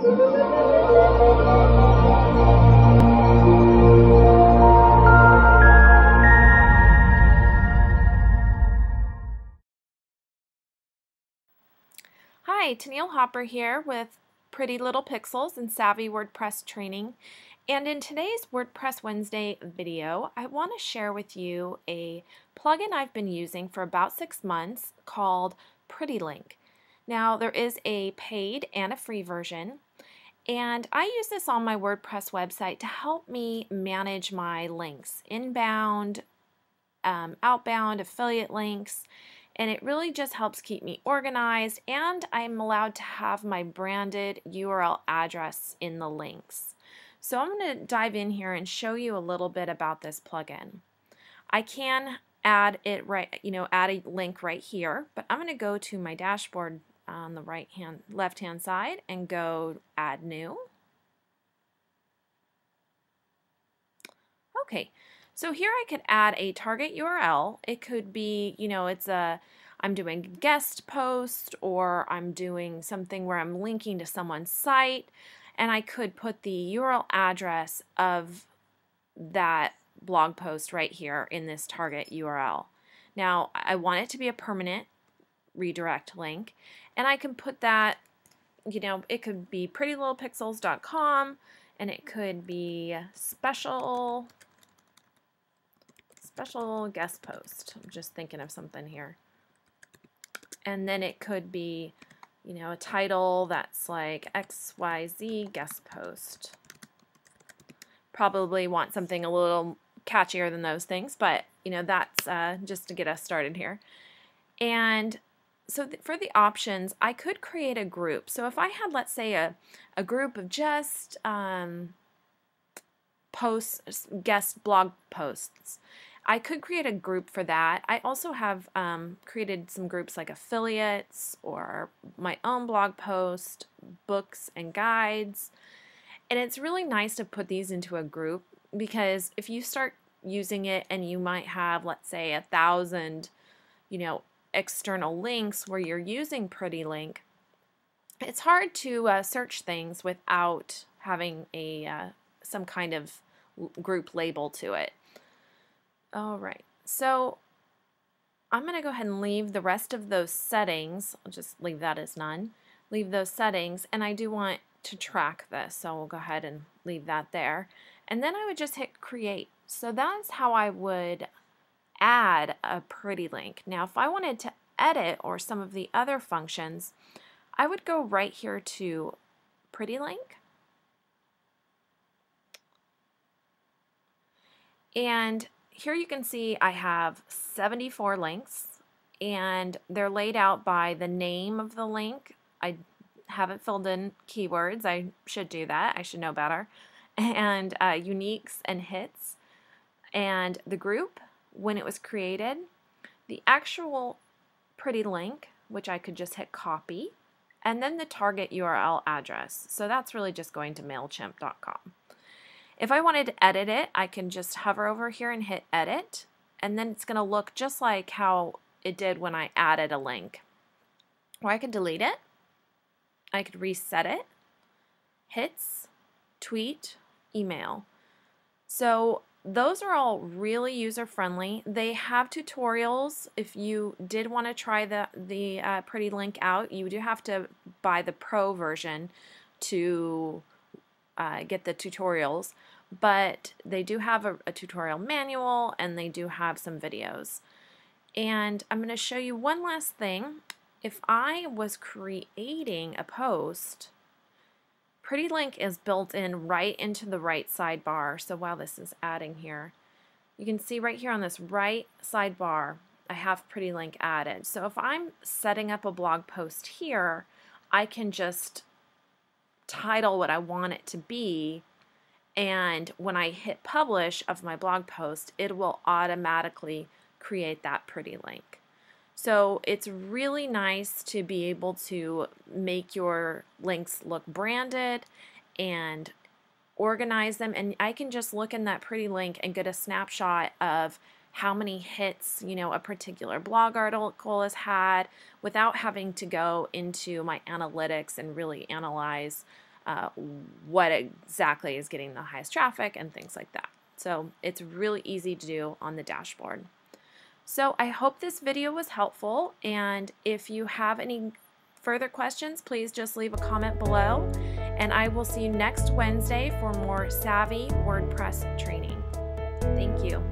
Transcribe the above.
Hi, Tennille Hopper here with Pretty Little Pixels and Savvy WordPress Training. And in today's WordPress Wednesday video, I want to share with you a plugin I've been using for about 6 months called Pretty Link. Now, there is a paid and a free version, and I use this on my WordPress website to help me manage my links, inbound, outbound, affiliate links, and it really just helps keep me organized, and I'm allowed to have my branded URL address in the links. So I'm going to dive in here and show you a little bit about this plugin. I can add it add a link right here, but I'm going to go to my dashboard on the left hand side and go add new. Okay. So here I could add a target URL. It could be, I'm doing a guest post, or I'm doing something where I'm linking to someone's site, and I could put the URL address of that blog post right here in this target URL. Now, I want it to be a permanent redirect link, and I can put that, it could be prettylittlepixels.com, and it could be special guest post. I'm just thinking of something here. And then it could be, a title that's like XYZ guest post. Probably want something a little catchier than those things, but that's just to get us started here. And so for the options, I could create a group. So if I had, let's say, a group of just guest blog posts, I could create a group for that. I also have created some groups like affiliates or my own blog post, books and guides. And it's really nice to put these into a group, because if you start using it and you might have, let's say, 1,000, external links where you're using Pretty Link, it's hard to search things without having some kind of group label to it. Alright, so I'm going to go ahead and leave the rest of those settings. I'll just leave that as none. Leave those settings, and I do want to track this, so we'll go ahead and leave that there. And then I would just hit create. So that's how I would add a Pretty Link. Now, if I wanted to edit or some of the other functions, I would go right here to Pretty Link. And here you can see I have 74 links, and they're laid out by the name of the link. I haven't filled in keywords. I should do that. I should know better. And uniques and hits, and the group, when it was created, the actual Pretty Link, which I could just hit copy, and then the target URL address. So that's really just going to MailChimp.com. If I wanted to edit it, I can just hover over here and hit edit, and then it's going to look just like how it did when I added a link. Or I could delete it, I could reset it, hits, tweet, email. So those are all really user-friendly. They have tutorials. If you did want to try the Pretty Link out, you do have to buy the Pro version to get the tutorials, but they do have a tutorial manual, and they do have some videos. And I'm going to show you one last thing. If I was creating a post, Pretty Link is built in right into the right sidebar. So while this is adding here, you can see right here on this right sidebar, I have Pretty Link added. So if I'm setting up a blog post here, I can just title what I want it to be, and when I hit publish of my blog post, it will automatically create that Pretty Link. So it's really nice to be able to make your links look branded and organize them, and I can just look in that Pretty Link and get a snapshot of how many hits a particular blog article has had without having to go into my analytics and really analyze what exactly is getting the highest traffic and things like that. So it's really easy to do on the dashboard. So I hope this video was helpful, and if you have any further questions, please just leave a comment below, and I will see you next Wednesday for more savvy WordPress training. Thank you.